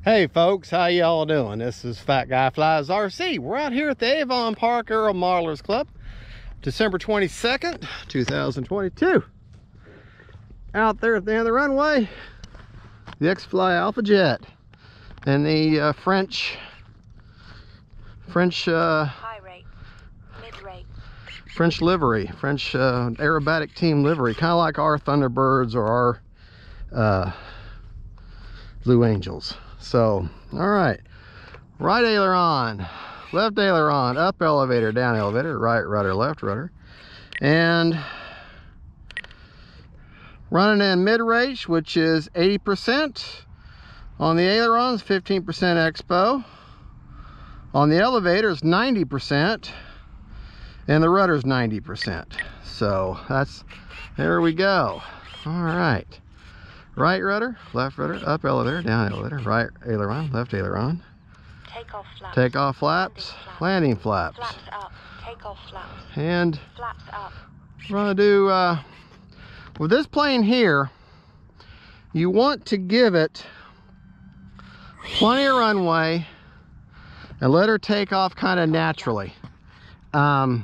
Hey folks, how y'all doing? This is Fat Guy Flies RC. We're out here at the Avon Park Earl Marlers Club, December 22nd, 2022. Out there at the end of the runway, the X-Fly Alpha Jet and the French High rate, mid rate, French livery, French aerobatic team livery, kind of like our Thunderbirds or our Blue Angels. So, all right, right aileron, left aileron, up elevator, down elevator, right rudder, left rudder, and running in mid-range, which is 80%. On the ailerons, 15% expo. On the elevator is 90%, and the rudder is 90%. So there we go. All right. Right rudder, left rudder, up elevator, down elevator, right aileron, left aileron. takeoff flaps, Takeoff flaps, landing flaps. flaps up, takeoff flaps, And flaps up. we're gonna do, with this plane here, you want to give it plenty of runway and let her take off kind of naturally. Got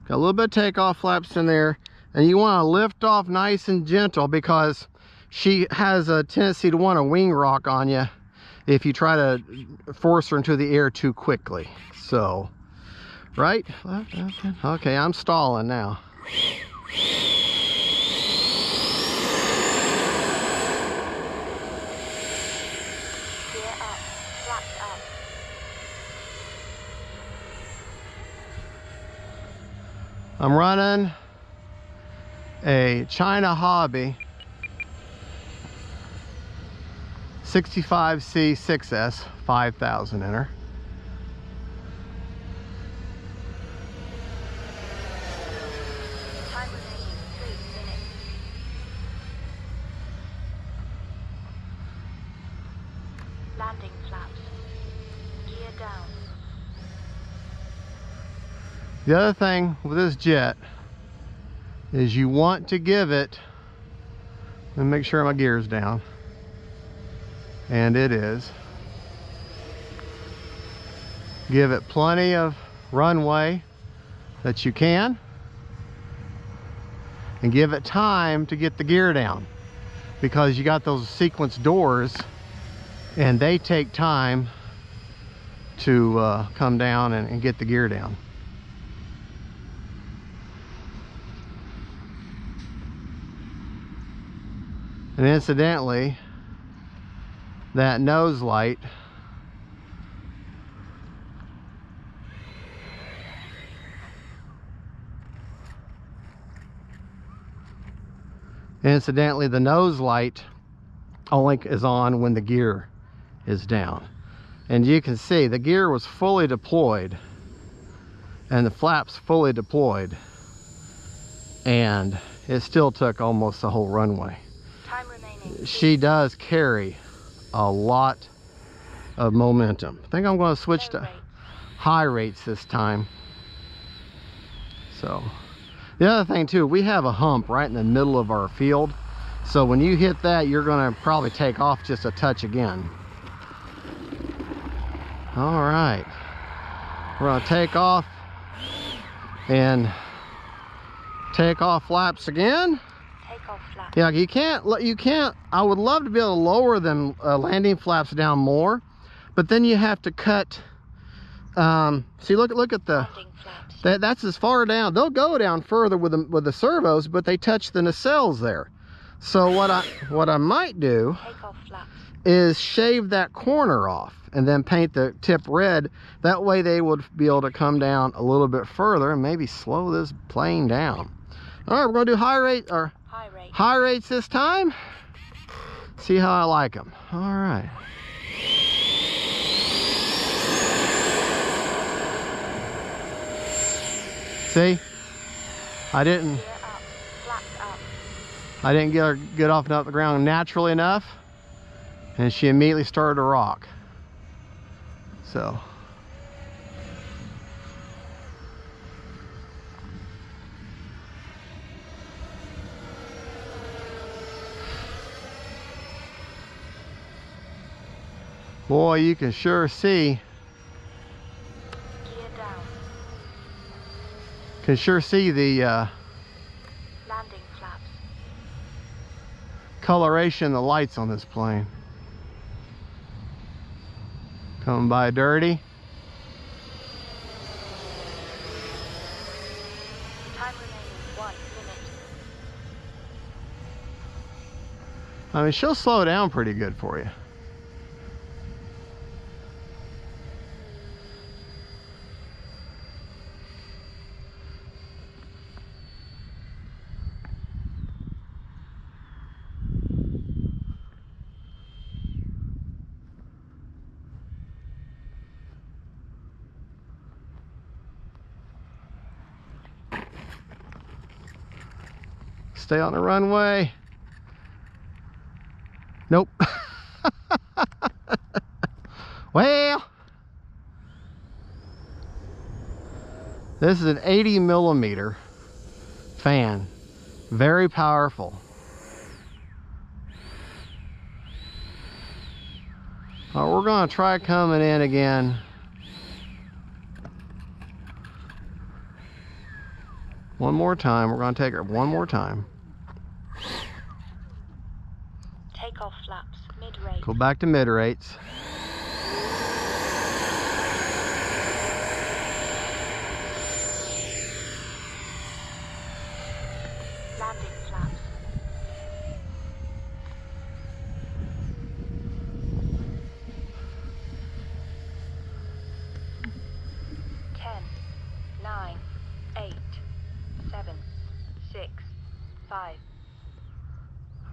a little bit of takeoff flaps in there, and you want to lift off nice and gentle because she has a tendency to want to wing rock on you if you try to force her into the air too quickly. So, right, left, okay, I'm stalling now. Gear up, flaps up. I'm running a China Hobby 65C6S 5000 in her. Time remaining 3 minutes. Landing flaps. Gear down. The other thing with this jet is you want to give it, let me make sure my gear's down, and it is. Give it plenty of runway that you can, and give it time to get the gear down, because you got those sequence doors and they take time to come down and get the gear down. And incidentally, that nose light the nose light only is on when the gear is down. And you can see the gear was fully deployed and the flaps fully deployed, and it still took almost the whole runway. Time remaining. She does carry a lot of momentum. I think I'm going to switch to high rates this time. So the other thing too, we have a hump right in the middle of our field, so when you hit that, you're going to probably take off just a touch again. All right, we're going to take off and take off flaps again. Takeoff flaps. Yeah, you can't, I would love to be able to lower them landing flaps down more, but then you have to cut, see, look at the, Landing flaps. that's as far down. They'll go down further with the servos, but they touch the nacelles there. So what I might do Takeoff flaps. is shave that corner off and then paint the tip red. That way they would be able to come down a little bit further and maybe slow this plane down. All right, we're gonna do high rate, or High rate. high rates this time. See how I like them. All right. See, I didn't Gear up, flaps up. get her get off the ground naturally enough, and she immediately started to rock. So Boy, you can sure see. Gear down. Can sure see the Landing flaps. coloration of the lights on this plane. Coming by dirty. Time remaining 1 minute. I mean, she'll slow down pretty good for you. Stay on the runway. Nope. Well, this is an 80mm fan. Very powerful. All right, we're going to try coming in again. One more time. We're going to take her one more time. Takeoff flaps mid-rate. Go back to mid rates. Landing flaps. Ten, 9, 8, 7, 6, 5.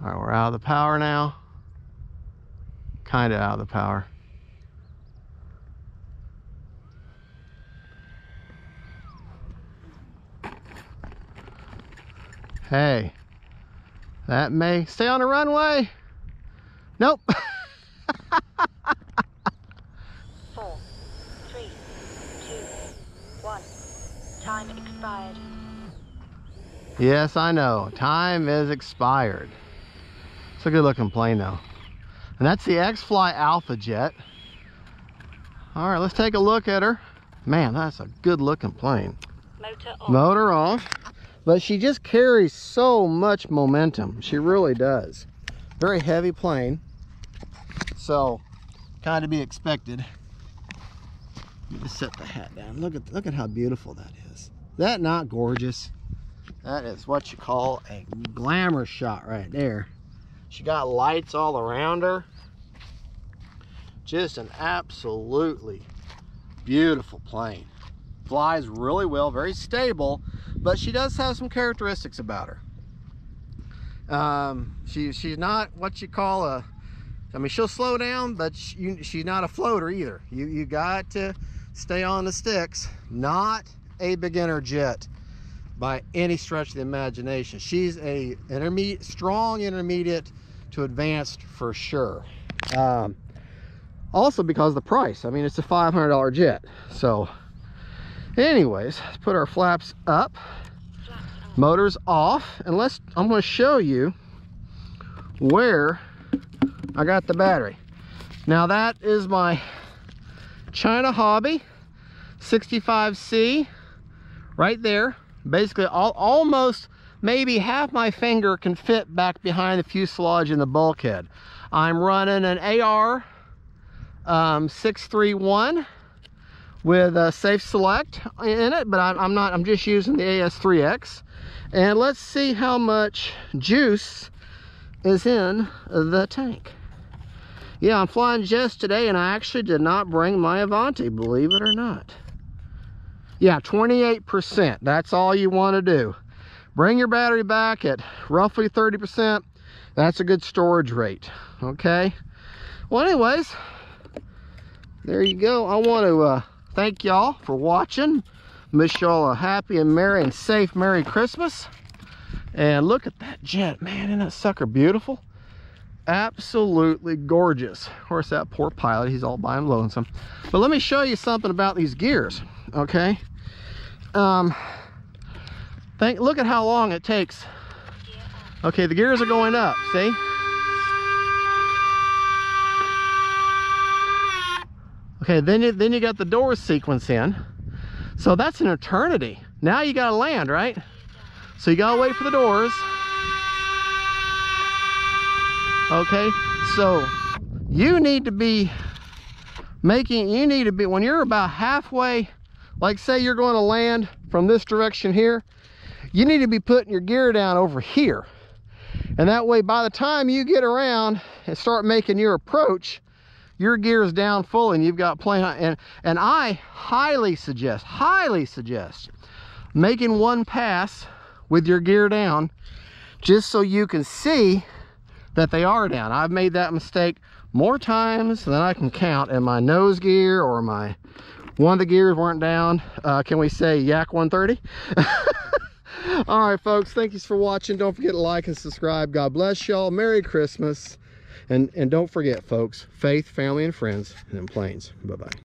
All right, we're out of the power now. Kind of out of the power. Hey, that may stay on the runway. Nope. 4, 3, 2, 1. Time expired. Yes, I know. Time is expired. It's a good looking plane though. And that's the X-Fly Alpha Jet. All right, let's take a look at her. Man, that's a good looking plane. Motor on. Motor off. But she just carries so much momentum. She really does. Very heavy plane. So, kind of be expected. Let me just set the hat down. Look at how beautiful that is. That not gorgeous? That is what you call a glamour shot right there. She got lights all around her. Just an absolutely beautiful plane. Flies really well, very stable, but she does have some characteristics about her. She's not what you call a, I mean, she'll slow down, but she's not a floater either. You got to stay on the sticks. Not a beginner jet by any stretch of the imagination. She's a strong intermediate to advanced for sure. Also because of the price. I mean, it's a $500 jet. So anyways, let's put our flaps up. Motors off, and I'm going to show you where I got the battery. Now that is my China Hobby 65C right there. Basically almost maybe half my finger can fit back behind the fuselage in the bulkhead. I'm running an AR 631 with a Safe Select in it, but I'm just using the AS3X. And let's see how much juice is in the tank. Yeah, I'm flying jets today, and I actually did not bring my Avanti, believe it or not. Yeah, 28%. That's all you want to do. Bring your battery back at roughly 30%. That's a good storage rate. Okay. Well, anyways, there you go. I want to thank y'all for watching. Wish y'all a happy and merry and safe Merry Christmas. And look at that jet, man. Isn't that sucker beautiful? Absolutely gorgeous. Of course, that poor pilot, he's all by him lonesome. But let me show you something about these gears, okay? Look at how long it takes. Okay, the gears are going up, see? Okay, then you got the doors sequence in. So that's an eternity. Now you gotta land, right? So you gotta wait for the doors. Okay, so you need to be when you're about halfway, like say you're going to land from this direction here, you need to be putting your gear down over here. And that way, by the time you get around and start making your approach, your gear is down full and you've got plenty. And I highly suggest making one pass with your gear down, just so you can see that they are down. I've made that mistake more times than I can count, and my nose gear or one of the gears weren't down. Can we say Yak 130? All right, folks, thank you for watching. Don't forget to like and subscribe. God bless y'all. Merry Christmas. And don't forget, folks, faith, family, and friends, and in planes. Bye-bye.